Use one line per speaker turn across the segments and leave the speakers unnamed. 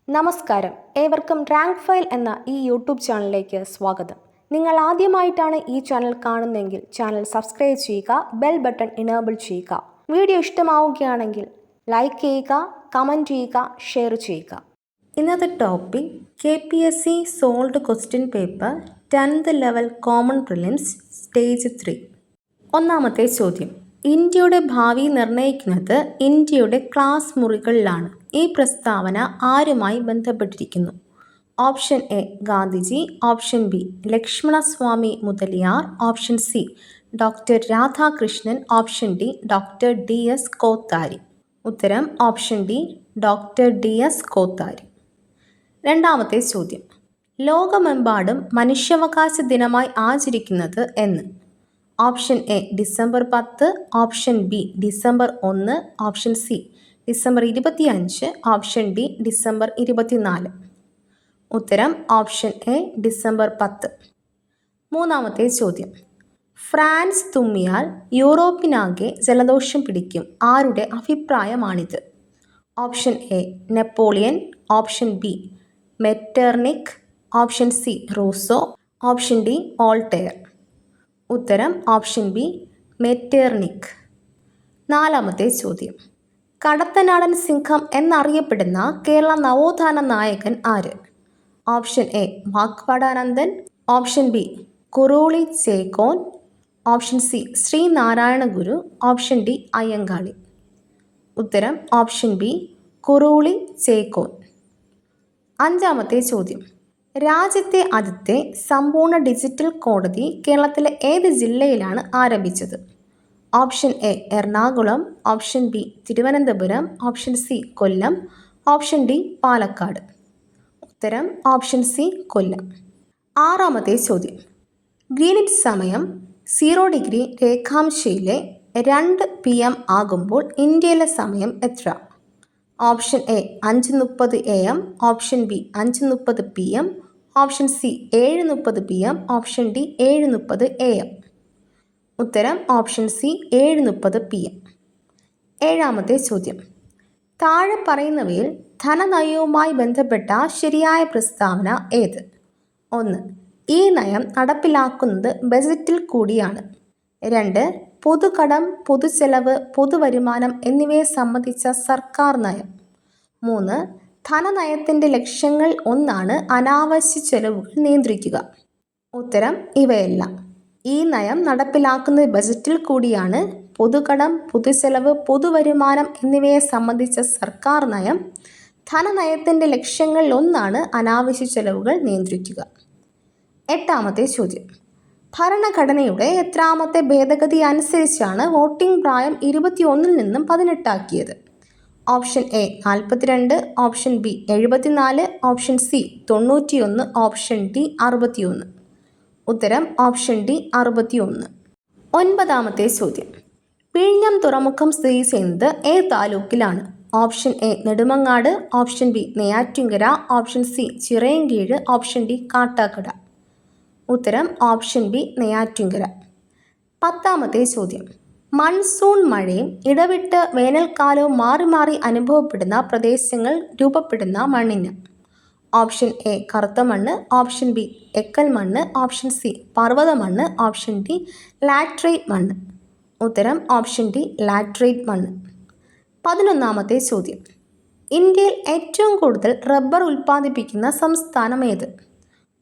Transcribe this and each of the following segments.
നമസ്കാരം, ഏവർക്കും rank file എന്ന ഈ യൂട്യൂബ് ചാനലിലേക്ക് സ്വാഗതം. നിങ്ങൾ ആദ്യമായിട്ടാണ് ഈ ചാനൽ കാണുന്നതെങ്കിൽ ചാനൽ സബ്സ്ക്രൈബ് ചെയ്യുക, ബെൽ ബട്ടൺ ഇനേബിൾ ചെയ്യുക. വീഡിയോ ഇഷ്ടമാവുകയാണെങ്കിൽ ലൈക്ക് ചെയ്യുക, കമൻറ്റ് ചെയ്യുക, ഷെയർ ചെയ്യുക. ഇന്നത്തെ topic KPSC solved question paper 10th level common prelims stage 3. ഒന്നാമത്തെ ചോദ്യം: ഇന്ത്യയുടെ ഭാവി നിർണ്ണയിക്കുന്നത് ഇന്ത്യയുടെ ക്ലാസ് മുറികളിലാണ്. ഈ പ്രസ്താവന ആരുമായി ബന്ധപ്പെട്ടിരിക്കുന്നു? Option A Gandhiji, option B Lakshmanaswami Mudaliar, option C doctor Radhakrishnan, option D doctor DS Kothari. ഉത്തരം option D doctor DS Kothari. രണ്ടാമത്തെ ചോദ്യം: ലോകമെമ്പാടും മനുഷ്യാവകാശ ദിനമായി ആചരിക്കുന്നത് എന്ന്? Option A December 10, option B December 1, option C December 25, option D December 24. ഉത്തരം ഓപ്ഷൻ എ ഡിസംബർ 10. മൂന്നാമത്തെ ചോദ്യം: ഫ്രാൻസ് തുമ്മിയാൽ യൂറോപ്പിനാകെ ജലദോഷം പിടിക്കും. ആരുടെ അഭിപ്രായമാണിത്? Option A Napoleon, option B Metternich, option C Rousseau, option D Voltaire. ഉത്തരം ഓപ്ഷൻ ബി മെറ്റേർനിക്. നാലാമത്തെ ചോദ്യം: കടത്തനാടൻ സിംഹം എന്നറിയപ്പെടുന്ന കേരള നവോത്ഥാന നായകൻ ആര്? Option A Vagbhatananda, option B Kuruli Chekon, option C Sree Narayana Guru, option D Ayyankali. ഉത്തരം ഓപ്ഷൻ ബി കുറുളി ചേക്കോൻ. അഞ്ചാമത്തെ ചോദ്യം: രാജ്യത്തെ ആദ്യത്തെ സമ്പൂർണ്ണ ഡിജിറ്റൽ കോടതി കേരളത്തിലെ ഏത് ജില്ലയിലാണ് ആരംഭിച്ചത്? Option A Ernakulam, option B Thiruvananthapuram, option C Kollam, option D Palakkad. ഉത്തരം ഓപ്ഷൻ സി കൊല്ലം. ആറാമത്തെ ചോദ്യം: ഗ്രീനിച്ച് സമയം 0 ഡിഗ്രി രേഖാംശയിലെ 2 PM ആകുമ്പോൾ ഇന്ത്യയിലെ സമയം എത്ര? Option A 5:30 AM, option B 5:30 PM, option C 7:30 PM, option D 7:30 AM. ഉത്തരം ഓപ്ഷൻ സി 7:30 PM. ഏഴാമത്തെ ചോദ്യം: താഴെ പറയുന്നവയിൽ ധനനയവുമായി ബന്ധപ്പെട്ട ശരിയായ പ്രസ്താവന ഏത്? 1. ഈ നയം നടപ്പിലാക്കുന്നത് ബജറ്റിൽ കൂടിയാണ്. 2. പൊതുകടം, പൊതുചെലവ്, പൊതുവരുമാനം എന്നിവയെ സംബന്ധിച്ച സർക്കാർ നയം. 3. ധനനയത്തിൻ്റെ ലക്ഷ്യങ്ങൾ ഒന്നാണ് അനാവശ്യ ചെലവുകൾ നിയന്ത്രിക്കുക. ഉത്തരം ഇവയെല്ലാം. ഈ നയം നടപ്പിലാക്കുന്നത് ബജറ്റിൽ കൂടിയാണ്, പൊതുകടം, പൊതുചെലവ്, പൊതുവരുമാനം എന്നിവയെ സംബന്ധിച്ച സർക്കാർ നയം, ധനനയത്തിൻ്റെ ലക്ഷ്യങ്ങൾ ഒന്നാണ് അനാവശ്യ ചെലവുകൾ നിയന്ത്രിക്കുക. എട്ടാമത്തെ ചോദ്യം: ഭരണഘടനയുടെ എത്രാമത്തെ ഭേദഗതി അനുസരിച്ചാണ് വോട്ടിംഗ് പ്രായം 21 നിന്നും 18 ആക്കിയത്? Option A 42, option B 74, option C 91, option D 61. ഉത്തരം ഓപ്ഷൻ ഡി 61. ഒൻപതാമത്തെ ചോദ്യം: വിഴിഞ്ഞം തുറമുഖം സ്ഥിതി ചെയ്യുന്നത് ഏത് താലൂക്കിലാണ്? Option A Nedumangad, option B Neyyattinkara, option C Chirayinkeezhu, option D Kattakada. ഉത്തരം ഓപ്ഷൻ ബി നെയ്യാറ്റിൻകര. പത്താമത്തെ ചോദ്യം: മൺസൂൺ മഴയും ഇടവിട്ട് വേനൽക്കാലവും മാറി മാറി അനുഭവപ്പെടുന്ന പ്രദേശങ്ങൾ രൂപപ്പെടുന്ന മണ്ണിന്? ഓപ്ഷൻ എ കറുത്ത മണ്ണ്, ഓപ്ഷൻ ബി എക്കൽ മണ്ണ്, ഓപ്ഷൻ സി പർവ്വത മണ്ണ്, ഓപ്ഷൻ ഡി ലാറ്ററൈറ്റ് മണ്ണ്. ഉത്തരം ഓപ്ഷൻ ഡി ലാറ്ററൈറ്റ് മണ്ണ്. 11ാമത്തെ ചോദ്യം: ഇന്ത്യയിൽ ഏറ്റവും കൂടുതൽ റബ്ബർ ഉൽപ്പാദിപ്പിക്കുന്ന സംസ്ഥാനം ഏത്?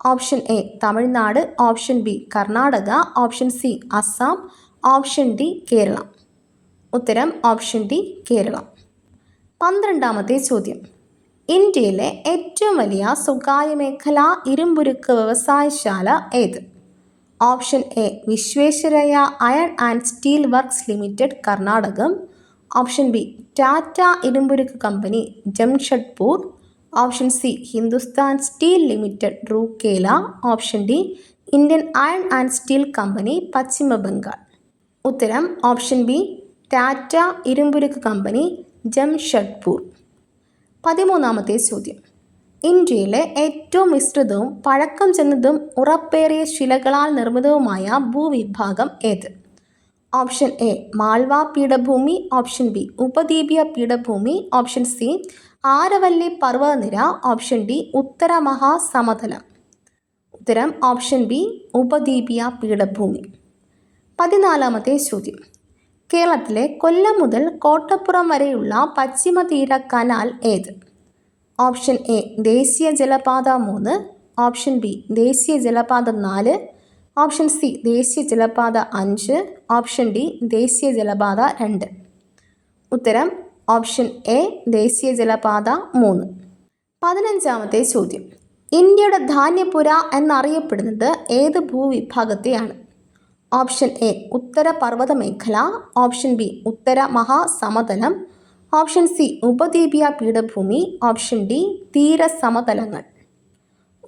Option A Tamil Nadu, option B Karnataka, option C Assam, option D Keralam. ഉത്തരം ഓപ്ഷൻ ഡി കേരളം. 12ാമത്തെ ചോദ്യം: ഇന്ത്യയിലെ ഏറ്റവും വലിയ സ്വകാര്യ മേഖലാ ഇരുമ്പുരുക്ക് വ്യവസായശാല ഏത്? Option A Visvesvaraya iron and steel works limited Karnataka, option B Tata ഇരുമ്പുരുക്ക് company Jamshedpur, option C Hindustan steel limited Rourkela, option D Indian iron and steel company Paschima Bengal. ഉത്തരം ഓപ്ഷൻ ബി ടാറ്റ ഇരുമ്പുരുക്ക് കമ്പനി ജംഷഡ്പൂർ. 13ാമത്തെ ചോദ്യം: ഇന്ത്യയിലെ ഏറ്റവും വിസ്തൃതവും പഴക്കം ചെന്നതും ഉറപ്പേറിയ ശിലകളാൽ നിർമ്മിതവുമായ ഭൂവിഭാഗം ഏത്? ഓപ്ഷൻ എ മാൾവ പീഠഭൂമി, ഓപ്ഷൻ ബി ഉപദ്വീപീയ പീഠഭൂമി, ഓപ്ഷൻ സി ആരവല്ലി പർവ്വതനിര, ഓപ്ഷൻ ഡി ഉത്തര മഹാസമതലം. ഉത്തരം ഓപ്ഷൻ ബി ഉപദ്വീപീയ പീഠഭൂമി. 14-ാമത്തെ ചോദ്യം. കേരളത്തിലെ കൊല്ലം മുതൽ കോട്ടപ്പുറം വരെയുള്ള പശ്ചിമതീര കനാൽ ഏത്? ഓപ്ഷൻ എ ദേശീയ ജലപാത 3, ഓപ്ഷൻ ബി ദേശീയ ജലപാത 4, ഓപ്ഷൻ സി ദേശീയ ജലപാത 5, ഓപ്ഷൻ ഡി ദേശീയ ജലപാത 2. ഉത്തരം ഓപ്ഷൻ എ ദേശീയ ജലപാത 3. 15-ാമത്തെ ചോദ്യം. ഇന്ത്യയുടെ ധാന്യപുര എന്നറിയപ്പെടുന്നത് ഏത് ഭൂവിഭാഗത്തെയാണ്? ഓപ്ഷൻ എ ഉത്തര പർവ്വത മേഖല, ഓപ്ഷൻ ബി ഉത്തര മഹാസമതലം, ഓപ്ഷൻ സി ഉപദ്വീപീയ പീഠഭൂമി, ഓപ്ഷൻ ഡി തീരസമതലങ്ങൾ.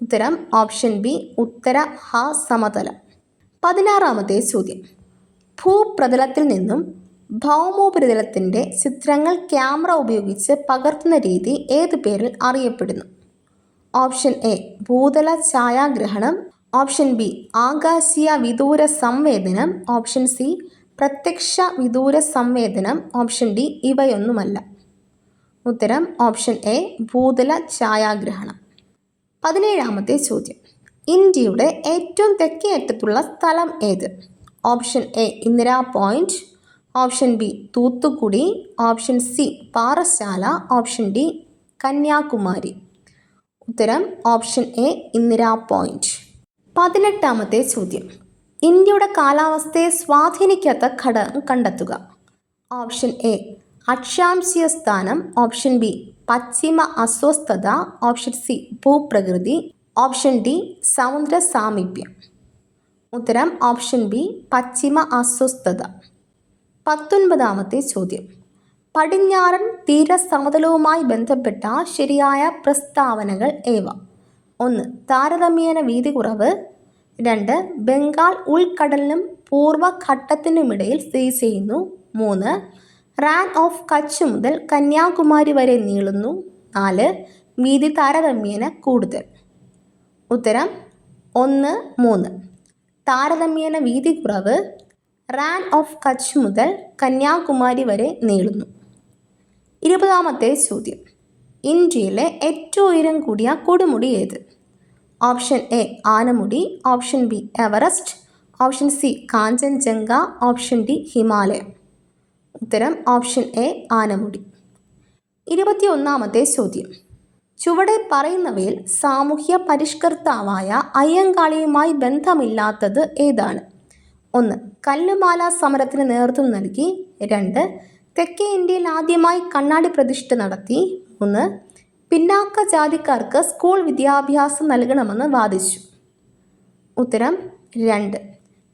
ഉത്തരം ഓപ്ഷൻ ബി ഉത്തര മഹാസമതലം. 16-ാമത്തെ ചോദ്യം. ഭൂപ്രതലത്തിൽ നിന്നും ഭൗമോപരിതലത്തിൻ്റെ ചിത്രങ്ങൾ ക്യാമറ ഉപയോഗിച്ച് പകർത്തുന്ന രീതി ഏത് പേരിൽ അറിയപ്പെടുന്നു? ഓപ്ഷൻ എ ഭൂതല ഛായാഗ്രഹണം, ഓപ്ഷൻ ബി ആകാശീയ വിദൂര സംവേദനം, ഓപ്ഷൻ സി പ്രത്യക്ഷ വിദൂര സംവേദനം, ഓപ്ഷൻ ഡി ഇവയൊന്നുമല്ല. ഉത്തരം ഓപ്ഷൻ എ ഭൂതല ഛായാഗ്രഹണം. 17-ാമത്തെ ചോദ്യം. ഇന്ത്യയുടെ ഏറ്റവും തെക്കേ അറ്റത്തുള്ള സ്ഥലം ഏത്? Option A Indira point, option B Thoothukudi, option C Parassala, option D Kanyakumari. ഉത്തരം ഓപ്ഷൻ എ ഇന്ദിരാ പോയിന്റ്. 18-ാമത്തെ ചോദ്യം. ഇന്ത്യയുടെ കാലാവസ്ഥയെ സ്വാധീനിക്കാത്ത ഘടകം കണ്ടെത്തുക. ഓപ്ഷൻ എ അക്ഷാംശീയ സ്ഥാനം, ഓപ്ഷൻ ബി പശ്ചിമ അസ്വസ്ഥത, ഓപ്ഷൻ സി ഭൂപ്രകൃതി, ഓപ്ഷൻ ഡി സമുദ്ര സാമീപ്യം. ഉത്തരം ഓപ്ഷൻ ബി പശ്ചിമ അസ്വസ്ഥത. 19-ാമത്തെ ചോദ്യം. പടിഞ്ഞാറൻ തീരസമതലവുമായി ബന്ധപ്പെട്ട ശരിയായ പ്രസ്താവനകൾ ഏവ? 1 താരതമ്യേന വീതി കുറവ്, 2 ബംഗാൾ ഉൾക്കടലിനും പൂർവ്വഘട്ടത്തിനുമിടയിൽ സ്ഥിതി ചെയ്യുന്നു, 3 റാൻ ഓഫ് കച്ച് മുതൽ കന്യാകുമാരി വരെ നീളുന്നു, 4 വീതി താരതമ്യേന കൂടുതൽ. ഉത്തരം 1, 3 താരതമ്യേന വീതി കുറവ്, റാൻ ഓഫ് കച്ച് മുതൽ കന്യാകുമാരി വരെ നീളുന്നു. 20-ാമത്തെ ചോദ്യം. ഇന്ത്യയിലെ ഏറ്റവും ഉയരം കൂടിയ കൊടുമുടി ഏത്? Option A Anamudi, option B Everest, option C Kanchenjunga, option D Himalaya. ഉത്തരം ഓപ്ഷൻ എ ആനമുടി. 21-ാമത്തെ ചോദ്യം. ചുവടെ പറയുന്നവയിൽ സാമൂഹ്യ പരിഷ്കർത്താവായ അയ്യങ്കാളിയുമായി ബന്ധമില്ലാത്തത് ഏതാണ്? 1 കല്ലുമാല സമരത്തിന് നേതൃത്വം നൽകി, 2 തെക്കേ ഇന്ത്യയിൽ ആദ്യമായി കണ്ണാടി പ്രതിഷ്ഠ നടത്തി, 3 പിന്നാക്ക ജാതിക്കാർക്ക് സ്കൂൾ വിദ്യാഭ്യാസം നൽകണമെന്ന് വാദിച്ചു. ഉത്തരം 2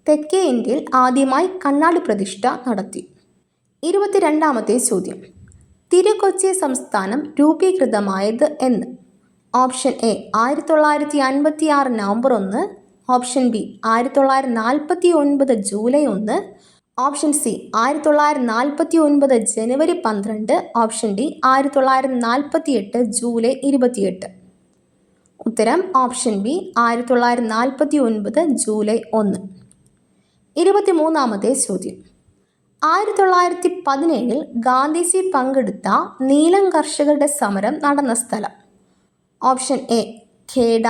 തെക്കേ ഇന്ത്യയിൽ ആദ്യമായി കണ്ണാടി പ്രതിഷ്ഠ നടത്തി. 22-ാമത്തെ ചോദ്യം. തിരുക്കൊച്ചി സംസ്ഥാനം രൂപീകൃതമായത് എന്ന്? Option A 1956 November 1, option B 1949 July 1, option C 1949 January 12, option D 1948 July 28. ഉത്തരം ഓപ്ഷൻ ബി 1949 ജൂലൈ 1. 23-ാമത്തെ ചോദ്യം. 1917 ഗാന്ധിജി പങ്കെടുത്ത നീലം കർഷകരുടെ സമരം നടന്ന സ്ഥലം? Option A Kheda,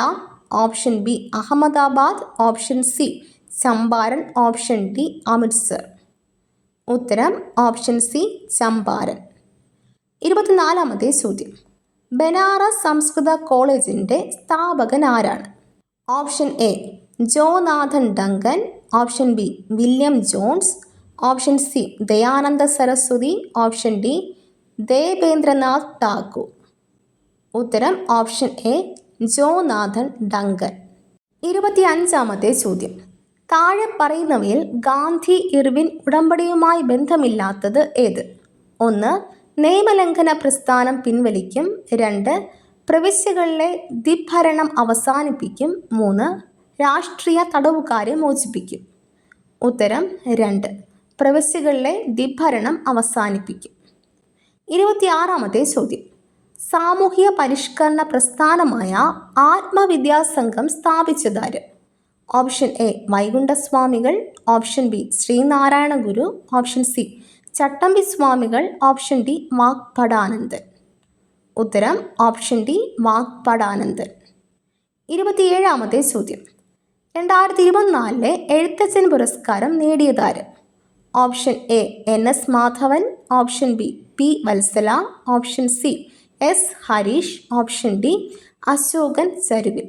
option B Ahmedabad, option C Champaran, option D Amritsar. ഉത്തരം ഓപ്ഷൻ സി ചമ്പാരൻ. 24-ാമത്തെ ചോദ്യം. ബനാറസ് സംസ്കൃത കോളേജിൻ്റെ സ്ഥാപകൻ ആരാണ്? Option A Jonathan Duncan, option B William Jones, option C Dayananda Saraswati, option D Devendranath Tagore. ഉത്തരം ഓപ്ഷൻ എ ജോനാഥൻ ഡങ്കൻ. 25-ാമത്തെ ചോദ്യം. താഴെ പറയുന്നവയിൽ ഗാന്ധി ഇർവിൻ ഉടമ്പടിയുമായി ബന്ധമില്ലാത്തത് ഏത്? 1 നിയമലംഘന പ്രസ്ഥാനം പിൻവലിക്കും, 2 പ്രവിശ്യകളിലെ ദ്വിഭരണം അവസാനിപ്പിക്കും, 3 രാഷ്ട്രീയ തടവുകാരെ മോചിപ്പിക്കും. ഉത്തരം 2 പ്രവിശ്യകളിലെ ദ്വിഭരണം അവസാനിപ്പിക്കും. 26-ാമത്തെ ചോദ്യം. സാമൂഹ്യ പരിഷ്കരണ പ്രസ്ഥാനമായ ആത്മവിദ്യാസംഘം സ്ഥാപിച്ചതാര്? Option A Vaikunta Swamikal, option B Sree Narayana Guru, option C Chattampi Swamikal, option D Vagbhatananda. ഉത്തരം ഓപ്ഷൻ ഡി വാഗ്ഭടാനന്ദൻ. 27ാമത്തെ ചോദ്യം. 2024 എഴുത്തച്ഛൻ പുരസ്കാരം നേടിയതാര്? Option A NS Madhavan, option B P Vatsala, option C S Harish, option D Ashokan Charuvil.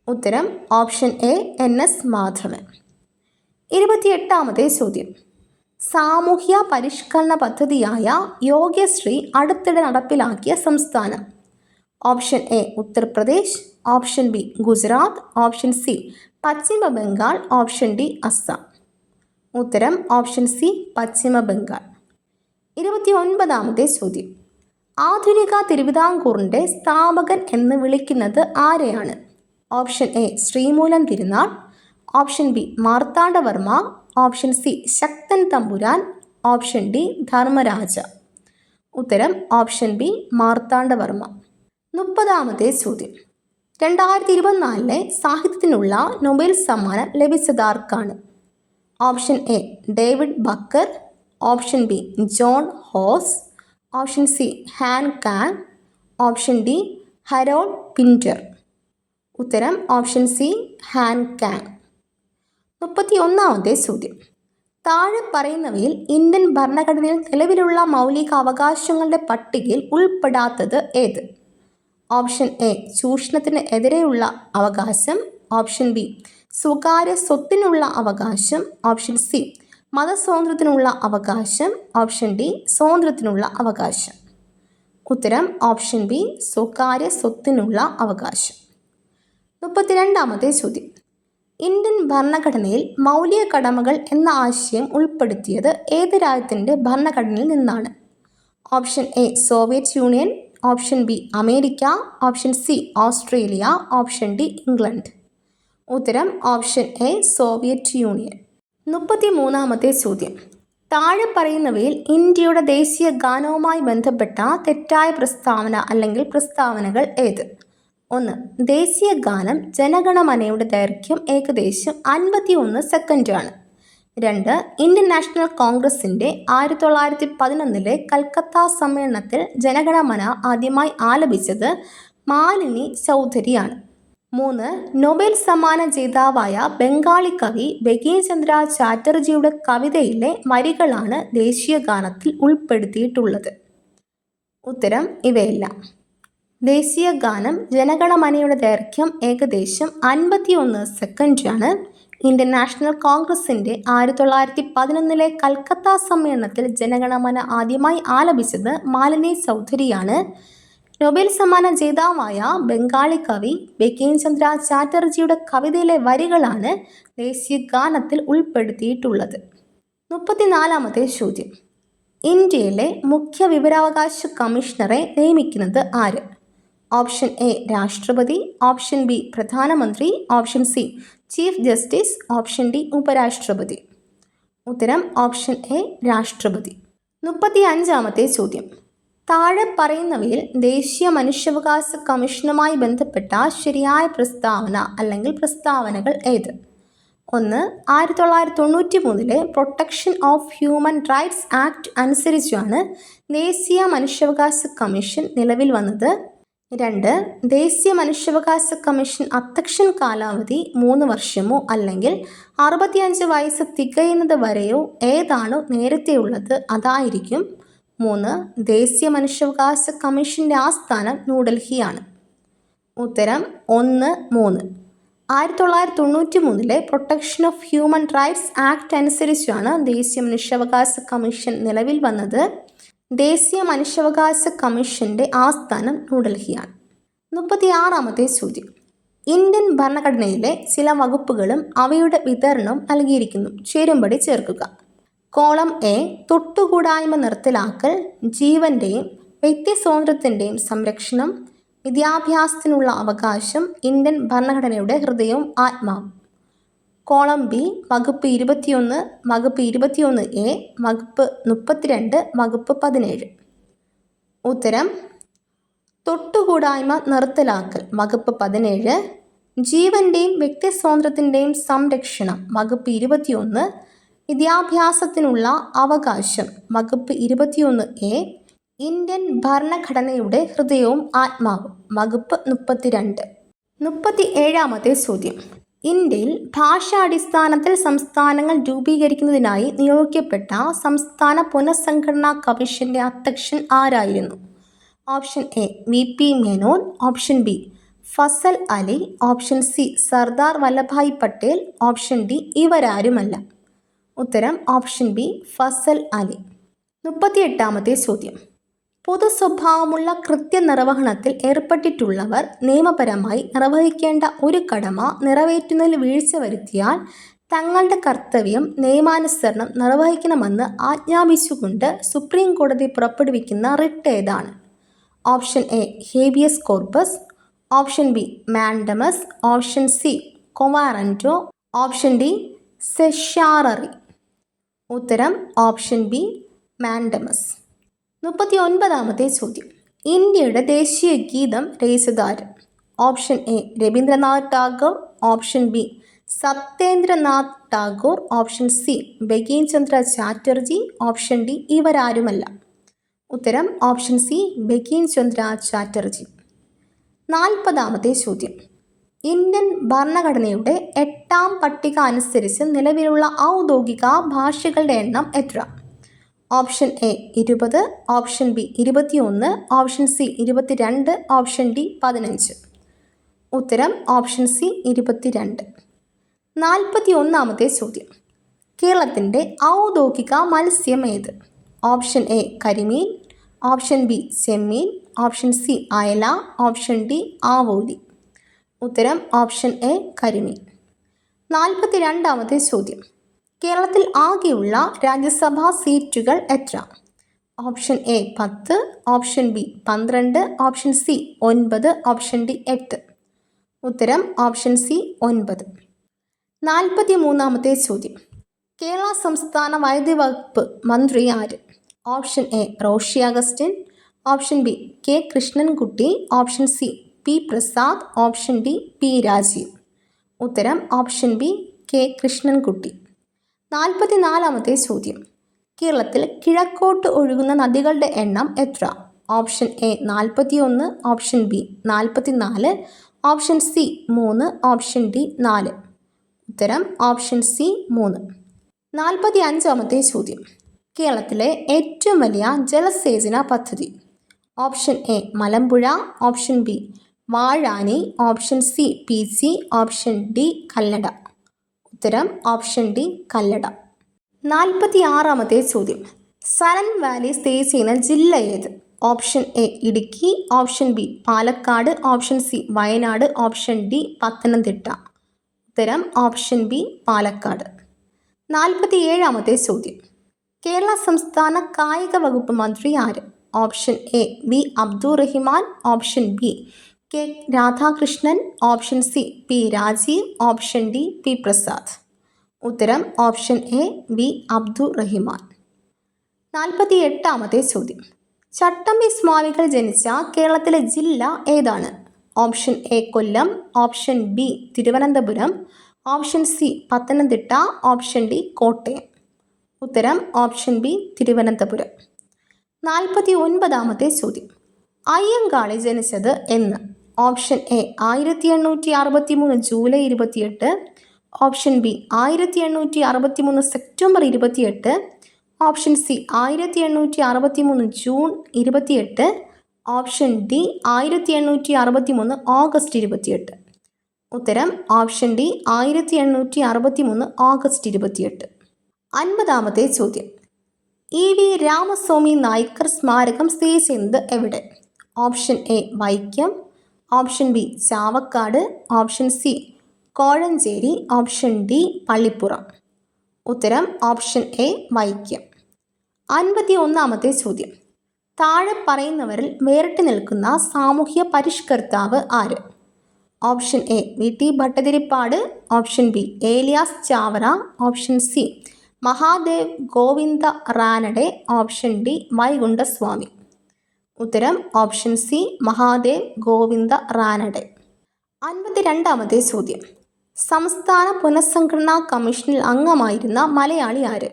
ഉത്തരം ഓപ്ഷൻ എ NS മാധവൻ. 28ാമത്തെ ചോദ്യം. സാമൂഹ്യ പരിഷ്കരണ പദ്ധതിയായ യോഗ്യശ്രീ അടുത്തിടെ നടപ്പിലാക്കിയ സംസ്ഥാനം? Option A Uttar Pradesh, option B Gujarat, option C Paschim Bengal, option D Assam. ഉത്തരം ഓപ്ഷൻ സി പശ്ചിമ ബംഗാൾ. 29ാമത്തെ ചോദ്യം. ആധുനിക തിരുവിതാംകൂറിൻ്റെ സ്ഥാപകൻ എന്ന് വിളിക്കുന്നത് ആരെയാണ്? Option A Sreemoolam Thirunal, option B Marthanda Varma, option C Sakthan Thampuran, option D Dharmaraja. ഉത്തരം ഓപ്ഷൻ ബി മാർത്താണ്ഡവർമ്മ. 30ാമത്തെ ചോദ്യം. 2024 സാഹിത്യത്തിനുള്ള നൊബേൽ സമ്മാനം ലഭിച്ചതാർക്കാണ്? Option A David Baker, option B Jon Fosse, option C Han Kang, option D Harold Pinter. ഉത്തരം ഓപ്ഷൻ സി ഹാൻ കാങ്. 31ാമത്തെ ചോദ്യം. താഴെ പറയുന്നവയിൽ ഇന്ത്യൻ ഭരണഘടനയിൽ നിലവിലുള്ള മൗലിക അവകാശങ്ങളുടെ പട്ടികയിൽ ഉൾപ്പെടാത്തത് ഏത്? ഓപ്ഷൻ എ ചൂഷണത്തിന് എതിരെയുള്ള അവകാശം, ഓപ്ഷൻ ബി സ്വകാര്യ സ്വത്തിനുള്ള അവകാശം, ഓപ്ഷൻ സി മതസ്വാതന്ത്ര്യത്തിനുള്ള അവകാശം, ഓപ്ഷൻ ഡി സ്വാതന്ത്ര്യത്തിനുള്ള അവകാശം. ഉത്തരം ഓപ്ഷൻ ബി സ്വകാര്യ സ്വത്തിനുള്ള അവകാശം. 32ാമത്തെ ചോദ്യം. ഇന്ത്യൻ ഭരണഘടനയിൽ മൗലിക കടമകൾ എന്ന ആശയം ഉൾപ്പെടുത്തിയത് ഏത് രാജ്യത്തിൻ്റെ ഭരണഘടനയിൽ നിന്നാണ്? Option A Soviet union, option B America, option C Australia, option D England. ഉത്തരം ഓപ്ഷൻ എ സോവിയറ്റ് യൂണിയൻ. 33ാമത്തെ ചോദ്യം. താഴെ പറയുന്നവയിൽ ഇന്ത്യയുടെ ദേശീയ ഗാനവുമായി ബന്ധപ്പെട്ട തെറ്റായ പ്രസ്താവന അല്ലെങ്കിൽ പ്രസ്താവനകൾ ഏത്? 1. ദേശീയ ഗാനം ജനഗണമനയുടെ ദൈർഘ്യം ഏകദേശം 51 സെക്കൻഡാണ്. 2. ഇന്ത്യൻ നാഷണൽ കോൺഗ്രസിൻ്റെ 1911 കൽക്കത്ത സമ്മേളനത്തിൽ ജനഗണമന ആദ്യമായി ആലപിച്ചത് മാലിനി ചൗധരിയാണ്. 3. നൊബേൽ സമ്മാന ജേതാവായ ബംഗാളി കവി ബങ്കിം ചന്ദ്ര ചാറ്റർജിയുടെ കവിതയിലെ വരികളാണ് ദേശീയ ഗാനത്തിൽ ഉൾപ്പെടുത്തിയിട്ടുള്ളത്. ഉത്തരം ഇവയെല്ലാം. ദേശീയ ഗാനം ജനഗണമനയുടെ ദൈർഘ്യം ഏകദേശം 51 സെക്കൻഡാണ്. ഇന്ത്യൻ നാഷണൽ കോൺഗ്രസിൻ്റെ 1911 കൽക്കത്ത സമ്മേളനത്തിൽ ജനഗണമന ആദ്യമായി ആലപിച്ചത് മാലിനി ചൗധരിയാണ്. നൊബേൽ സമ്മാന ജേതാവായ ബംഗാളി കവി ബങ്കിം ചന്ദ്ര ചാറ്റർജിയുടെ കവിതയിലെ വരികളാണ് ദേശീയ ഗാനത്തിൽ ഉൾപ്പെടുത്തിയിട്ടുള്ളത്. 34ാമത്തെ ചോദ്യം. ഇന്ത്യയിലെ മുഖ്യ വിവരാവകാശ കമ്മീഷണറെ നിയമിക്കുന്നത് ആര്? ഓപ്ഷൻ എ രാഷ്ട്രപതി, ഓപ്ഷൻ ബി പ്രധാനമന്ത്രി, option C chief justice, option D ഉപരാഷ്ട്രപതി. ഉത്തരം ഓപ്ഷൻ എ രാഷ്ട്രപതി. 35ാമത്തെ ചോദ്യം. താഴെ പറയുന്നവയിൽ ദേശീയ മനുഷ്യാവകാശ കമ്മീഷനുമായി ബന്ധപ്പെട്ട ശരിയായ പ്രസ്താവന അല്ലെങ്കിൽ പ്രസ്താവനകൾ ഏത്? 1. 1993 protection of human rights act അനുസരിച്ചാണ് ദേശീയ മനുഷ്യാവകാശ കമ്മീഷൻ നിലവിൽ വന്നത്. 2. ദേശീയ മനുഷ്യാവകാശ കമ്മീഷൻ അധ്യക്ഷൻ കാലാവധി 3 വർഷമോ അല്ലെങ്കിൽ 65 വയസ്സ് തികയുന്നത് വരെയോ ഏതാണോ നേരത്തെയുള്ളത് അതായിരിക്കും. 3. ദേശീയ മനുഷ്യാവകാശ കമ്മീഷൻ്റെ ആസ്ഥാനം ന്യൂഡൽഹിയാണ്. ഉത്തരം 1, 3. 1993 protection of human rights act അനുസരിച്ചാണ് ദേശീയ മനുഷ്യാവകാശ കമ്മീഷൻ നിലവിൽ വന്നത്. ദേശീയ മനുഷ്യാവകാശ കമ്മീഷൻ്റെ ആസ്ഥാനം ന്യൂഡൽഹിയാണ്. 36ാമത്തെ ചോദ്യം. ഇന്ത്യൻ ഭരണഘടനയിലെ ചില വകുപ്പുകളും അവയുടെ വിതരണവും നൽകിയിരിക്കുന്നു. ചേരുംപടി ചേർക്കുക. കോളം എ തൊട്ടുകൂടായ്മ നിർത്തലാക്കൽ, ജീവൻ്റെയും വ്യക്തി സ്വാതന്ത്ര്യത്തിൻ്റെയും സംരക്ഷണം, വിദ്യാഭ്യാസത്തിനുള്ള അവകാശം, ഇന്ത്യൻ ഭരണഘടനയുടെ ഹൃദയവും ആത്മാവും. കോളം ബി വകുപ്പ് 21, വകുപ്പ് 21A, വകുപ്പ് 32, വകുപ്പ് 17. ഉത്തരം തൊട്ടുകൂടായ്മ നിർത്തലാക്കൽ വകുപ്പ് 17, ജീവന്റെയും വ്യക്തിസ്വാതന്ത്ര്യത്തിൻ്റെയും സംരക്ഷണം വകുപ്പ് 21. വിദ്യാഭ്യാസത്തിനുള്ള അവകാശം വകുപ്പ് 21A. ഇന്ത്യൻ ഭരണഘടനയുടെ ഹൃദയവും ആത്മാവും വകുപ്പ് 32. 37-ാമത്തെ ചോദ്യം. ഇന്ത്യയിൽ ഭാഷാടിസ്ഥാനത്തിൽ സംസ്ഥാനങ്ങൾ രൂപീകരിക്കുന്നതിനായി നിയോഗിക്കപ്പെട്ട സംസ്ഥാന പുനഃസംഘടനാ കമ്മീഷന്റെ അധ്യക്ഷൻ ആരായിരുന്നു? Option A VP Menon, option B Fazal Ali, option C Sardar Vallabhbhai Patel, option D ഇവരാരുമല്ല. ഉത്തരം ഓപ്ഷൻ ബി ഫസൽ അലി. 38-ാമത്തെ ചോദ്യം. പൊതു സ്വഭാവമുള്ള കൃത്യനിർവഹണത്തിൽ ഏർപ്പെട്ടിട്ടുള്ളവർ നിയമപരമായി നിർവഹിക്കേണ്ട ഒരു കടമ നിറവേറ്റുന്നതിൽ വീഴ്ച വരുത്തിയാൽ തങ്ങളുടെ കർത്തവ്യം നിയമാനുസരണം നിർവഹിക്കണമെന്ന് ആജ്ഞാപിച്ചുകൊണ്ട് സുപ്രീം കോടതി പുറപ്പെടുവിക്കുന്ന റിട്ട് ഏതാണ്? Option A habeas corpus, option B mandamus, option C quo warranto, option D certiorari. ഉത്തരം ഓപ്ഷൻ ബി മാൻഡമസ്. 39-ാമത്തെ ചോദ്യം. ഇന്ത്യയുടെ ദേശീയ ഗീതം രചിച്ചതാര്? Option A Rabindranath Tagore, option B Satyendranath Tagore, option C Bankim Chandra Chatterjee, option D ഇവരാരുമല്ല. ഉത്തരം ഓപ്ഷൻ സി ബങ്കിം ചന്ദ്ര ചാറ്റർജി. 40-ാമത്തെ ചോദ്യം. ഇന്ത്യൻ ഭരണഘടനയുടെ 8-ാം പട്ടിക അനുസരിച്ച് നിലവിലുള്ള ഔദ്യോഗിക ഭാഷകളുടെ എണ്ണം എത്ര? Option A 20, option B 21, option C 22, option D 15. ഉത്തരം ഓപ്ഷൻ സി 22. 41-ാമത്തെ ചോദ്യം. കേരളത്തിൻ്റെ ഔദ്യോഗിക മത്സ്യം ഏത്? ഓപ്ഷൻ എ കരിമീൻ, ഓപ്ഷൻ ബി ചെമ്മീൻ, ഓപ്ഷൻ സി അയല, ഓപ്ഷൻ ഡി ആവോലി. ഉത്തരം ഓപ്ഷൻ എ കരിമീൻ. 42-ാമത്തെ ചോദ്യം. കേരളത്തിൽ ആകെയുള്ള രാജ്യസഭാ സീറ്റുകൾ എത്ര? Option A 10, option B 12, option C 9, option D 8. ഉത്തരം ഓപ്ഷൻ സി 9. 43-ാമത്തെ ചോദ്യം. കേരള സംസ്ഥാന വൈദ്യുതി വകുപ്പ് മന്ത്രി ആര്? Option A Roshy Augustine, option B K Krishnankutty, option C P Prasad, option D P Rajeev. ഉത്തരം ഓപ്ഷൻ ബി കെ കൃഷ്ണൻകുട്ടി. 44-ാമത്തെ ചോദ്യം. കേരളത്തിൽ കിഴക്കോട്ട് ഒഴുകുന്ന നദികളുടെ എണ്ണം എത്ര? Option A 41, option B 44, option C 3, option D 4. ഉത്തരം ഓപ്ഷൻ സി 3. 45-ാമത്തെ ചോദ്യം. കേരളത്തിലെ ഏറ്റവും വലിയ ജലസേചന പദ്ധതി? Option A Malampuzha, option B Vazhani, option C PC, option D Kallada. ഉത്തരം ഓപ്ഷൻ ഡി കല്ലട. 46-ാമത്തെ ചോദ്യം. സൈലന്റ് വാലി സ്ഥിതി ചെയ്യുന്ന ജില്ല ഏത്? Option A Idukki, option B Palakkad, option C Wayanad, option D Pathanamthitta. ഉത്തരം ഓപ്ഷൻ ബി പാലക്കാട്. 47-ാമത്തെ ചോദ്യം. കേരള സംസ്ഥാന കായിക വകുപ്പ് മന്ത്രി ആര്? Option A V Abdurahiman, option B K Radhakrishnan, option C P Rajeev, option D P Prasad. ഉത്തരം ഓപ്ഷൻ എ വി അബ്ദുറഹിമാൻ. 48-ാമത്തെ ചോദ്യം. ചട്ടമ്പി സ്വാമികൾ ജനിച്ച കേരളത്തിലെ ജില്ല ഏതാണ്? Option A Kollam, option B Thiruvananthapuram, option C Pathanamthitta, option D Kottayam. ഉത്തരം ഓപ്ഷൻ ബി തിരുവനന്തപുരം. 49-ാമത്തെ ചോദ്യം. അയ്യങ്കാളി ജനിച്ചത് എന്ന്? Option A 1863 July 28, option B 1863 September 28, option C 1863 June 28, option D 1863 August 28. ഉത്തരം ഓപ്ഷൻ ഡി 1863 ഓഗസ്റ്റ് 28. 50-ാമത്തെ ചോദ്യം. ഇ വി രാമസ്വാമി നായ്ക്കർ സ്മാരകം സ്ഥിതി ചെയ്യുന്നത് എവിടെ? Option A Vaikom, option B Chavakkad, option C Kozhencherry, option D Pallippuram. ഉത്തരം ഓപ്ഷൻ എ വൈക്കം. 51-ാമത്തെ ചോദ്യം. താഴെ പറയുന്നവരിൽ വേറിട്ട് നിൽക്കുന്ന സാമൂഹ്യ പരിഷ്കർത്താവ് ആര്? Option A V T Bhattathiripad, option B Elias Chavara, option C Mahadev Govinda Ranade, option D Vaikunda Swami. ഉത്തരം ഓപ്ഷൻ സി മഹാദേവ് ഗോവിന്ദ റാനഡെ. 52-ാമത്തെ ചോദ്യം. സംസ്ഥാന പുനഃസംഘടനാ കമ്മീഷനിൽ അംഗമായിരുന്ന മലയാളി ആര്?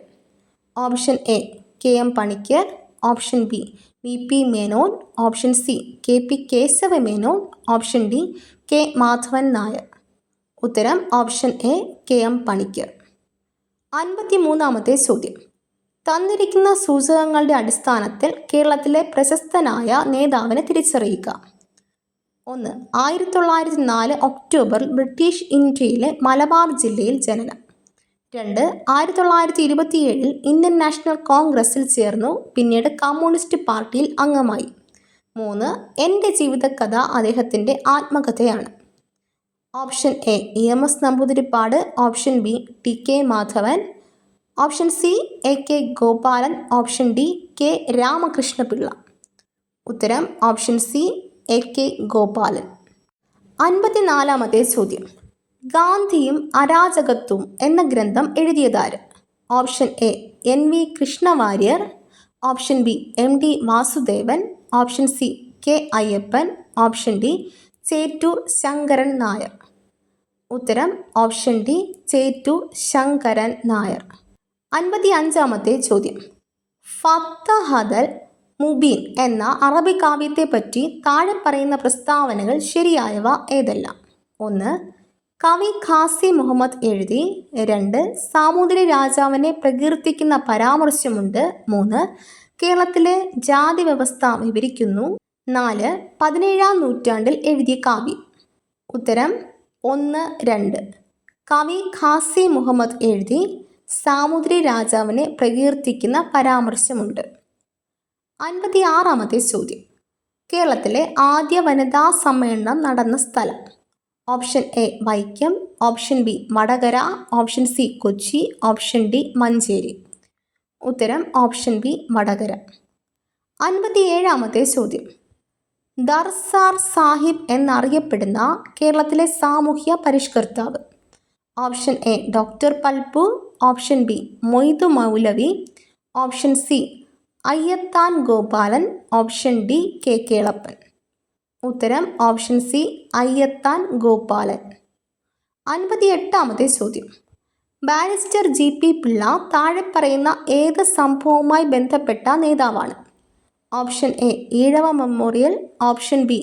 Option A K M Panicker, option B V P Menon, option C K P Kesava Menon, option D K Madhavan Nair. ഉത്തരം option A K M Panicker. 53-ാമത്തെ ചോദ്യം. തന്നിരിക്കുന്ന സൂചകങ്ങളുടെ അടിസ്ഥാനത്തിൽ കേരളത്തിലെ പ്രശസ്തനായ നേതാവിനെ തിരിച്ചറിയുക. 1. 1904 ഒക്ടോബറിൽ ബ്രിട്ടീഷ് ഇന്ത്യയിലെ മലബാർ ജില്ലയിൽ ജനനം. 2. 1927 ഇന്ത്യൻ നാഷണൽ കോൺഗ്രസിൽ ചേർന്നു, പിന്നീട് കമ്മ്യൂണിസ്റ്റ് പാർട്ടിയിൽ അംഗമായി. 3. എൻ്റെ ജീവിതകഥ അദ്ദേഹത്തിൻ്റെ ആത്മകഥയാണ്. Option A M S Namboodiripad, option B T K Madhavan, option C A K Gopalan, option D K Ramakrishna Pillai. ഉത്തരം option C A K Gopalan. 54-ാമത്തെ ചോദ്യം. ഗാന്ധിയും അരാജകത്വവും എന്ന ഗ്രന്ഥം എഴുതിയതാര്? Option A N V Krishna Warrier, option B M D Vasudevan, option C K Ayyappan, option D Chettur Sankaran Nair. ഉത്തരം option D Chettur Sankaran Nair. 55-ാമത്തെ ചോദ്യം. ഫത്തഹദൽ മുബീൻ എന്ന അറബി കാവ്യത്തെപ്പറ്റി താഴെ പറയുന്ന പ്രസ്താവനകൾ ശരിയായവ ഏതെല്ലാം? 1. കവി ഖാസി മുഹമ്മദ് എഴുതി. 2. സാമൂതിരി രാജാവിനെ പ്രകീർത്തിക്കുന്ന പരാമർശമുണ്ട്. 3. കേരളത്തിലെ ജാതി വ്യവസ്ഥ വിവരിക്കുന്നു. 4. 17-ാം നൂറ്റാണ്ടിൽ എഴുതിയ കാവ്യം. ഉത്തരം 1, 2. കവി ഖാസി മുഹമ്മദ് എഴുതി, സാമൂതിരി രാജാവിനെ പ്രകീർത്തിക്കുന്ന പരാമർശമുണ്ട്. 56-ാമത്തെ ചോദ്യം. കേരളത്തിലെ ആദ്യ വനിതാ സമ്മേളനം നടന്ന സ്ഥലം. Option A Vaikom, option B Vadakara, option C Kochi, option D Manjeri. ഉത്തരം ഓപ്ഷൻ ബി വടകര. 57-ാമത്തെ ചോദ്യം. ദർസാർ സാഹിബ് എന്നറിയപ്പെടുന്ന കേരളത്തിലെ സാമൂഹ്യ പരിഷ്കർത്താവ്. Option A doctor Palpu, option B Moidu Moulavi, option C Ayyathan Gopalan, option D K Kelappan. ഉത്തരം ഓപ്ഷൻ സി അയ്യത്താൻ ഗോപാലൻ. 58-ാമത്തെ ചോദ്യം. ബാരിസ്റ്റർ ജി പി പിള്ള താഴെ പറയുന്ന ഏത് സംഭവവുമായി ബന്ധപ്പെട്ട നേതാവാണ്? Option A Ezhava memorial, option B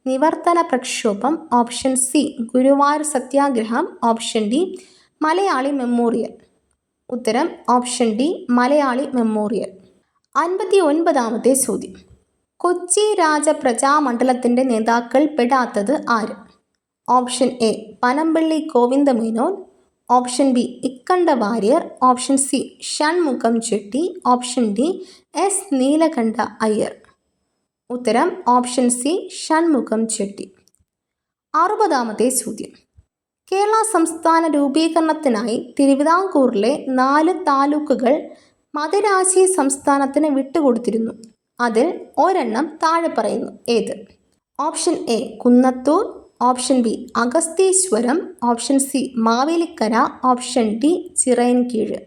Nivarthana പ്രക്ഷോഭം, option C Guruvayur satyagraha, option D Malayali memorial. ഉത്തരം ഓപ്ഷൻ ഡി മലയാളി മെമ്മോറിയൽ. 59-ാമത്തെ ചോദ്യം. കൊച്ചി രാജപ്രജാമണ്ഡലത്തിൻ്റെ നേതാക്കൾ പെടാത്തത് ആര്? Option A Panampilly Govinda Menon, option B Ikkanda Warrier, option C Shanmukham Chetty, option D S Neelakanta Iyer. ഉത്തരം ഓപ്ഷൻ സി ഷൺമുഖം ചെട്ടി. 60-ാമത്തെ ചോദ്യം. കേരള സംസ്ഥാന രൂപീകരണത്തിനായി തിരുവിതാംകൂറിലെ 4 താലൂക്കുകൾ മദിരാശി സംസ്ഥാനത്തിന് വിട്ടുകൊടുത്തിരുന്നു. അതിൽ ഒരെണ്ണം താഴെ പറയുന്നു ഏത്? Option A Kunnathur, option B Agastheeswaram, option C Mavelikkara, option D Chirayinkeezhu.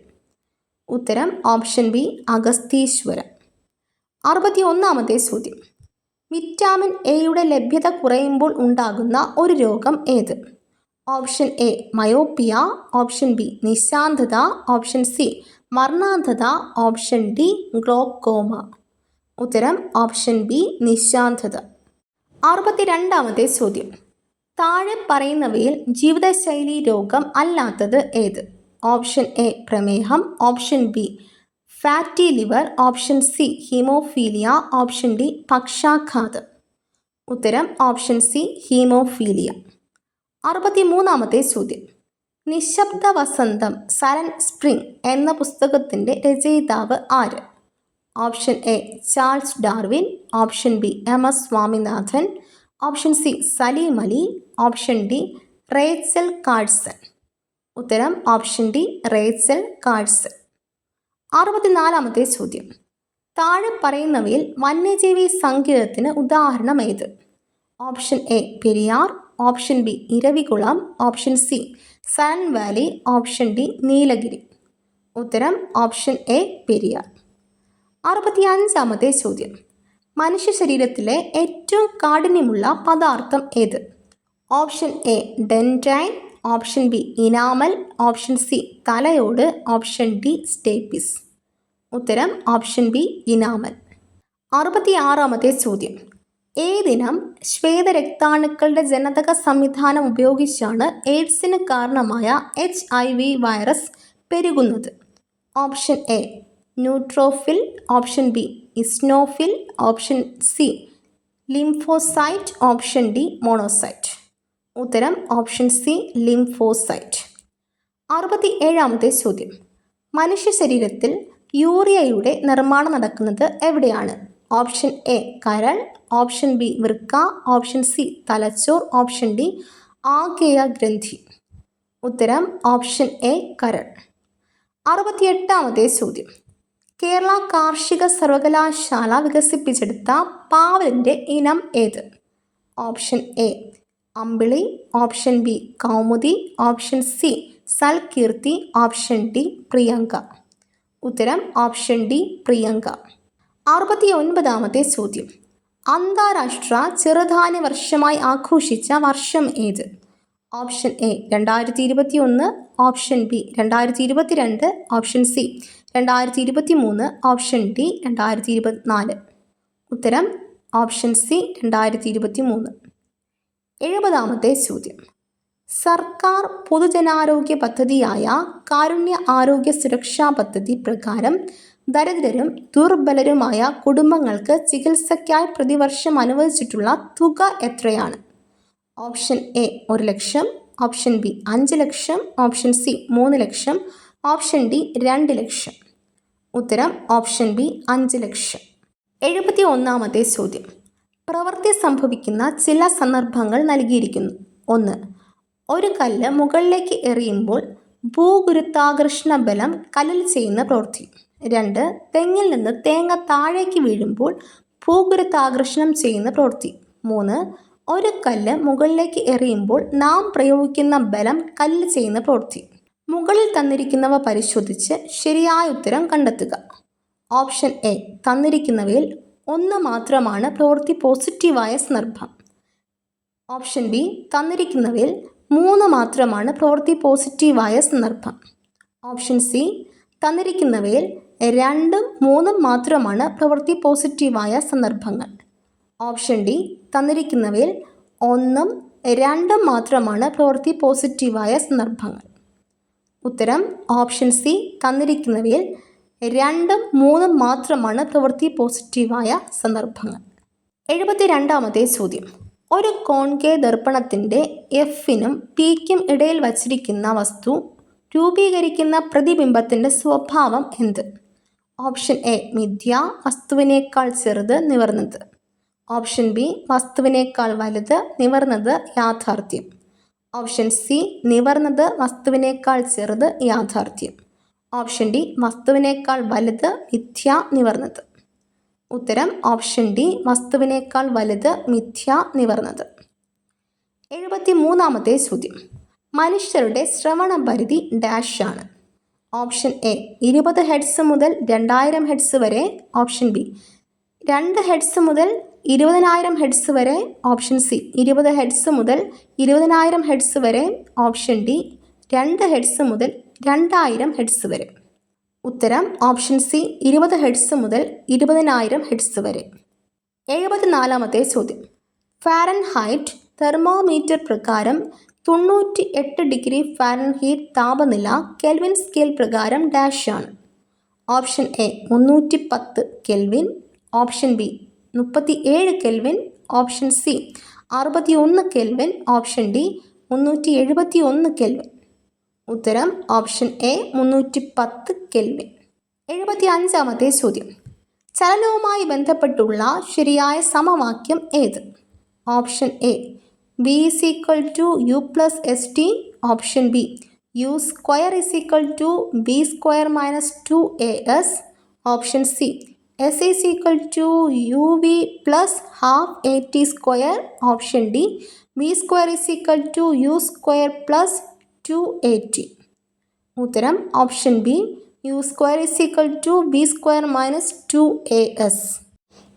ഉത്തരം ഓപ്ഷൻ ബി അഗസ്തീശ്വരം. 61-ാമത്തെ ചോദ്യം. വിറ്റാമിൻ എയുടെ ലഭ്യത കുറയുമ്പോൾ ഉണ്ടാകുന്ന ഒരു രോഗം ഏത്? Option A myopia, option B നിശാന്തത, ഓപ്ഷൻ സി വർണ്ണാന്ധത, ഓപ്ഷൻ ഡി ഗ്ലോക്കോമ. ഉത്തരം ഓപ്ഷൻ ബി നിശാന്തത. 62-ാമത്തെ ചോദ്യം. താഴെ പറയുന്നവയിൽ ജീവിതശൈലി രോഗം അല്ലാത്തത് ഏത്? ഓപ്ഷൻ എ പ്രമേഹം, option B fatty liver, option C haemophilia, option D പക്ഷാഘാതം. ഉത്തരം ഓപ്ഷൻ സി ഹീമോഫീലിയ. 63-ാമത്തെ ചോദ്യം. നിശബ്ദ വസന്തം സൈലന്റ് സ്പ്രിംഗ് എന്ന പുസ്തകത്തിൻ്റെ രചയിതാവ് ആര്? Option A Charles Darwin, option B M S Swaminathan, option C Salim Ali, option D Rachel Carson. ഉത്തരം ഓപ്ഷൻ ഡി റേച്ചൽ കാഴ്സൺ. 64-ാമത്തെ ചോദ്യം. താഴെ പറയുന്നവയിൽ വന്യജീവി സങ്കേതത്തിന് ഉദാഹരണം ഏത്? Option A Periyar, option B Eravikulam, option C Silent Valley, option D Nilgiri. ഉത്തരം ഓപ്ഷൻ എ പെരിയാർ. 65-ാമത്തെ ചോദ്യം. മനുഷ്യ ശരീരത്തിലെ ഏറ്റവും കാഠിന്യമുള്ള പദാർത്ഥം ഏത്? Option A dentine, option B enamel, option C തലയോട്, ഓപ്ഷൻ ഡി സ്റ്റേപ്പിസ്. ഉത്തരം ഓപ്ഷൻ ബി ഇനാമൽ. 66-ാമത്തെ ചോദ്യം. ഏതിനം ശ്വേതരക്താണുക്കളുടെ ജനിതക സംവിധാനം ഉപയോഗിച്ചാണ് എയ്ഡ്സിന് കാരണമായ HIV വൈറസ് പെരുകുന്നത്? Option A neutrophil, option B eosinophil, option C lymphocyte, option D monocyte. ഉത്തരം ഓപ്ഷൻ സി ലിംഫോസൈറ്റ്. 67-ാമത്തെ ചോദ്യം. മനുഷ്യ ശരീരത്തിൽ യൂറിയയുടെ നിർമ്മാണം നടക്കുന്നത് എവിടെയാണ്? ഓപ്ഷൻ എ കരൾ, ഓപ്ഷൻ ബി വൃക്ക, ഓപ്ഷൻ സി തലച്ചോർ, ഓപ്ഷൻ ഡി ആഗ്നേയ ഗ്രന്ഥി. ഉത്തരം ഓപ്ഷൻ എ കരൾ. 68-ാമത്തെ ചോദ്യം. കേരള കാർഷിക സർവകലാശാല വികസിപ്പിച്ചെടുത്ത പാവലിൻ്റെ ഇനം ഏത്? Option A Ambili, option B Kaumudi, option C Salkeerthi, option D Priyanka. ഉത്തരം ഓപ്ഷൻ ഡി പ്രിയങ്ക. 69-ാമത്തെ ചോദ്യം. അന്താരാഷ്ട്ര ചെറുധാന്യ വർഷമായി ആഘോഷിച്ച വർഷം ഏത്? Option A 2021, option B 2022, option C 2023, option D 2024. ഉത്തരം ഓപ്ഷൻ സി 2023. 70-ാമത്തെ ചോദ്യം. സർക്കാർ പൊതുജനാരോഗ്യ പദ്ധതിയായ കാരുണ്യ ആരോഗ്യ സുരക്ഷാ പദ്ധതി പ്രകാരം ദരിദ്രരും ദുർബലരുമായ കുടുംബങ്ങൾക്ക് ചികിത്സയ്ക്കായി പ്രതിവർഷം അനുവദിച്ചിട്ടുള്ള തുക എത്രയാണ്? Option A 1 lakh, option B 5 lakh, option C 3 lakh, option D 2 ലക്ഷം. ഉത്തരം ഓപ്ഷൻ ബി 5 ലക്ഷം. 71-ാമത്തെ ചോദ്യം. പ്രവൃത്തി സംഭവിക്കുന്ന ചില സന്ദർഭങ്ങൾ നൽകിയിരിക്കുന്നു. 1. ഒരു കല്ല് മുകളിലേക്ക് എറിയുമ്പോൾ ഭൂഗുരുത്വാകർഷണ ബലം കല്ലിൽ ചെയ്യുന്ന പ്രവൃത്തി. 2. തെങ്ങിൽ നിന്ന് തേങ്ങ താഴേക്ക് വീഴുമ്പോൾ ഭൂഗുരുത്വാകർഷണം ചെയ്യുന്ന പ്രവൃത്തി. 3. ഒരു കല്ല് മുകളിലേക്ക് എറിയുമ്പോൾ നാം പ്രയോഗിക്കുന്ന ബലം കല്ലിൽ ചെയ്യുന്ന പ്രവൃത്തി. മുകളിൽ തന്നിരിക്കുന്നവ പരിശോധിച്ച് ശരിയായ ഉത്തരം കണ്ടെത്തുക. ഓപ്ഷൻ എ തന്നിരിക്കുന്നവയിൽ 1 മാത്രമാണ് പ്രവൃത്തി പോസിറ്റീവായ സന്ദർഭം. ഓപ്ഷൻ ബി തന്നിരിക്കുന്നവയിൽ 3 മാത്രമാണ് പ്രവൃത്തി പോസിറ്റീവായ സന്ദർഭം. ഓപ്ഷൻ സി തന്നിരിക്കുന്നവയിൽ 2ഉം 3ഉം മാത്രമാണ് പ്രവൃത്തി പോസിറ്റീവായ സന്ദർഭങ്ങൾ. ഓപ്ഷൻ ഡി തന്നിരിക്കുന്നവയിൽ 1ഉം 2ഉം മാത്രമാണ് പ്രവൃത്തി പോസിറ്റീവായ സന്ദർഭങ്ങൾ. ഉത്തരം ഓപ്ഷൻ സി തന്നിരിക്കുന്നവയിൽ 2ഉം 3ഉം മാത്രമാണ് പ്രവൃത്തി പോസിറ്റീവായ സന്ദർഭങ്ങൾ. 72-ാമത്തെ ചോദ്യം. ഒരു കോൺകേവ് ദർപ്പണത്തിൻ്റെ എഫിനും പിക്കും ഇടയിൽ വച്ചിരിക്കുന്ന വസ്തു രൂപീകരിക്കുന്ന പ്രതിബിംബത്തിൻ്റെ സ്വഭാവം എന്ത്? ഓപ്ഷൻ എ മിഥ്യ, വസ്തുവിനേക്കാൾ ചെറുത്, നിവർന്നത്. ഓപ്ഷൻ ബി വസ്തുവിനേക്കാൾ വലുത്, നിവർന്നത്, യാഥാർത്ഥ്യം. ഓപ്ഷൻ സി നിവർന്നത്, വസ്തുവിനേക്കാൾ ചെറുത്, യാഥാർത്ഥ്യം. ഓപ്ഷൻ ഡി വസ്തുവിനേക്കാൾ വലുത്, മിഥ്യ, നിവർന്നത്. ഉത്തരം ഓപ്ഷൻ ഡി വസ്തുവിനേക്കാൾ വലുത്, മിഥ്യ, നിവർന്നത്. 73-ാമത്തെ ചോദ്യം. മനുഷ്യരുടെ ശ്രവണ പരിധി ഡാഷ് ആണ്. ഓപ്ഷൻ എ 20 ഹെർട്സ് മുതൽ 2000 ഹെർട്സ് വരെ, ഓപ്ഷൻ ബി 2 ഹെർട്സ് മുതൽ 20000 ഹെർട്സ് വരെ, ഓപ്ഷൻ സി 20 ഹെർട്സ് മുതൽ 20000 ഹെർട്സ് വരെ, ഓപ്ഷൻ ഡി 2 ഹെർട്സ് മുതൽ 2000 ഹെർട്സ് വരെ. ഉത്തരം ഓപ്ഷൻ സി 20 ഹെർട്സ് മുതൽ 20000 ഹെർട്സ് വരെ. 74-ാമത്തെ ചോദ്യം. ഫാരൻഹൈറ്റ് തെർമോമീറ്റർ പ്രകാരം 98 ഡിഗ്രി ഫാരൻഹീറ്റ് താപനില കെൽവിൻ സ്കെയിൽ പ്രകാരം ഡാഷ് ആണ്. Option A 310 kelvin, option B 37 kelvin, option C 61 kelvin, option D 371 kelvin. ഉത്തരം ഓപ്ഷൻ എ 310 കെൽവിൻ. 75-ാമത്തെ ചോദ്യം. ചലനവുമായി ബന്ധപ്പെട്ടുള്ള ശരിയായ സമവാക്യം ഏത്? Option A B = U + ST, option B U² = B² - 2AS, option C S = UV + ½ AT², option D B² = U² + 2AT. ഉത്തരം option B U² = B² - 2AS.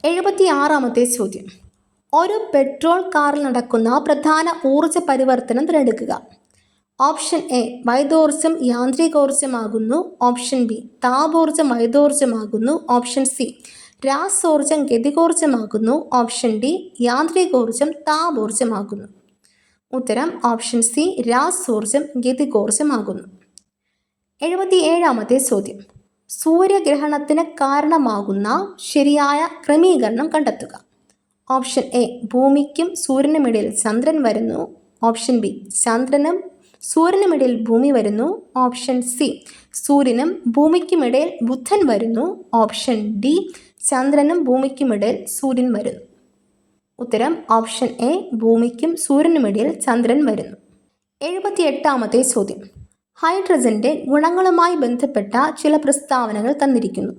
76-ാമത്തെ ചോദ്യം. ഒരു petrol കാറിൽ നടക്കുന്ന പ്രധാന ഊർജ്ജ പരിവർത്തനം തിരഞ്ഞെടുക്കുക. ഓപ്ഷൻ എ വൈദ്യോർജ്ജം യാന്ത്രികോർജ്ജമാകുന്നു. ഓപ്ഷൻ ബി താപോർജ്ജം വൈദ്യോർജ്ജമാകുന്നു. ഓപ്ഷൻ സി രാസോർജ്ജം ഗതികോർജ്ജമാകുന്നു. ഓപ്ഷൻ ഡി യാന്ത്രികോർജ്ജം താപോർജ്ജമാകുന്നു. ഉത്തരം ഓപ്ഷൻ സി രാസോർജ്ജം ഗതികോർജ്ജമാകുന്നു. 77-ാമത്തെ ചോദ്യം. സൂര്യഗ്രഹണത്തിന് കാരണമാകുന്ന ശരിയായ ക്രമീകരണം കണ്ടെത്തുക. ഓപ്ഷൻ എ ഭൂമിക്കും സൂര്യനുമിടയിൽ ചന്ദ്രൻ വരുന്നു. ഓപ്ഷൻ ബി ചന്ദ്രനും സൂര്യനുമിടയിൽ ഭൂമി വരുന്നു. ഓപ്ഷൻ സി സൂര്യനും ഭൂമിക്കുമിടയിൽ ബുധൻ വരുന്നു. ഓപ്ഷൻ ഡി ചന്ദ്രനും ഭൂമിക്കുമിടയിൽ സൂര്യൻ വരുന്നു. ഉത്തരം ഓപ്ഷൻ എ ഭൂമിക്കും സൂര്യനുമിടയിൽ ചന്ദ്രൻ വരുന്നു. 78-ാമത്തെ ചോദ്യം. ഹൈഡ്രജൻ്റെ ഗുണങ്ങളുമായി ബന്ധപ്പെട്ട ചില പ്രസ്താവനകൾ തന്നിരിക്കുന്നു.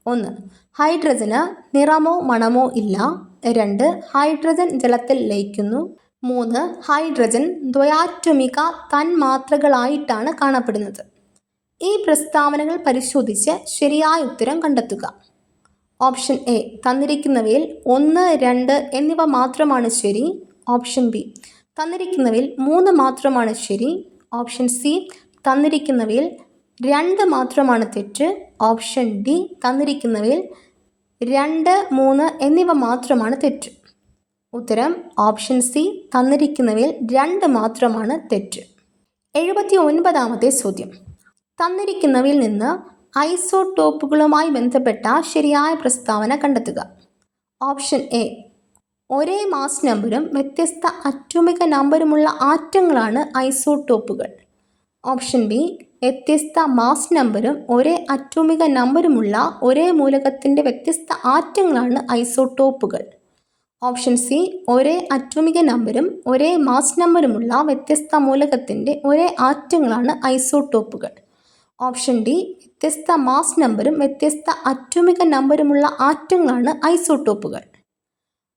1. ഹൈഡ്രജന് നിറമോ മണമോ ഇല്ല. 2. ഹൈഡ്രജൻ ജലത്തിൽ ലയിക്കുന്നു. 3. ഹൈഡ്രജൻ ദ്വയാറ്റോമിക തന്മാത്രകളായിട്ടാണ് കാണപ്പെടുന്നത്. ഈ പ്രസ്താവനകൾ പരിശോധിച്ച് ശരിയായ ഉത്തരം കണ്ടെത്തുക. ഓപ്ഷൻ എ തന്നിരിക്കുന്നവയിൽ 1, 2 എന്നിവ മാത്രമാണ് ശരി. ഓപ്ഷൻ ബി തന്നിരിക്കുന്നവയിൽ 3 മാത്രമാണ് ശരി. ഓപ്ഷൻ സി തന്നിരിക്കുന്നവയിൽ 2 മാത്രമാണ് തെറ്റ്. ഓപ്ഷൻ ഡി തന്നിരിക്കുന്നവയിൽ 2, 3 എന്നിവ മാത്രമാണ് തെറ്റ്. ഉത്തരം ഓപ്ഷൻ സി തന്നിരിക്കുന്നവയിൽ 2 മാത്രമാണ് തെറ്റ്. 79-ാമത്തെ ചോദ്യം. തന്നിരിക്കുന്നവയിൽ നിന്ന് ഐസോടോപ്പുകളുമായി ബന്ധപ്പെട്ട ശരിയായ പ്രസ്താവന കണ്ടെത്തുക. ഓപ്ഷൻ എ ഒരേ മാസ് നമ്പരും വ്യത്യസ്ത അറ്റോമിക നമ്പരുമുള്ള ആറ്റങ്ങളാണ് ഐസോടോപ്പുകൾ. ഓപ്ഷൻ ബി വ്യത്യസ്ത മാസ് നമ്പരും ഒരേ അറ്റോമിക നമ്പരുമുള്ള ഒരേ മൂലകത്തിൻ്റെ വ്യത്യസ്ത ആറ്റങ്ങളാണ് ഐസോടോപ്പുകൾ. ഓപ്ഷൻ സി ഒരേ അറ്റോമിക നമ്പരും ഒരേ മാസ് നമ്പരുമുള്ള വ്യത്യസ്ത മൂലകത്തിൻ്റെ ഒരേ ആറ്റങ്ങളാണ് ഐസോടോപ്പുകൾ. ഓപ്ഷൻ ഡി വ്യത്യസ്ത മാസ് നമ്പരും വ്യത്യസ്ത അറ്റോമിക നമ്പരുമുള്ള ആറ്റങ്ങളാണ് ഐസോടോപ്പുകൾ.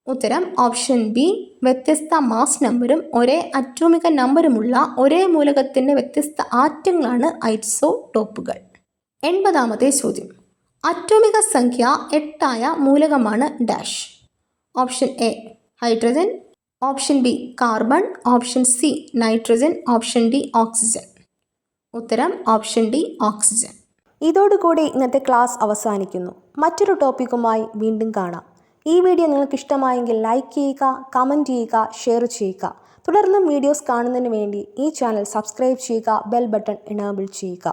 ഉത്തരം ഓപ്ഷൻ ബി വ്യത്യസ്ത മാസ് നമ്പരും ഒരേ അറ്റോമിക നമ്പരുമുള്ള ഒരേ മൂലകത്തിൻ്റെ വ്യത്യസ്ത ആറ്റങ്ങളാണ് ഐസോടോപ്പുകൾ. 80-ാമത്തെ ചോദ്യം. അറ്റോമിക സംഖ്യ 8-ആയ മൂലകമാണ് dash. Option A hydrogen. Option B carbon. Option C nitrogen. Option D oxygen. ഉത്തരം ഓപ്ഷൻ ഡി ഓക്സിജൻ. ഇതോടുകൂടി ഇന്നത്തെ ക്ലാസ് അവസാനിക്കുന്നു. മറ്റൊരു ടോപ്പിക്കുമായി വീണ്ടും കാണാം. ഈ വീഡിയോ നിങ്ങൾക്ക് ഇഷ്ടമായെങ്കിൽ ലൈക്ക് ചെയ്യുക, കമൻറ്റ് ചെയ്യുക, ഷെയർ ചെയ്യുക. തുടർന്നും വീഡിയോസ് കാണുന്നതിന് വേണ്ടി ഈ ചാനൽ സബ്സ്ക്രൈബ് ചെയ്യുക, ബെൽ ബട്ടൺ എനേബിൾ ചെയ്യുക.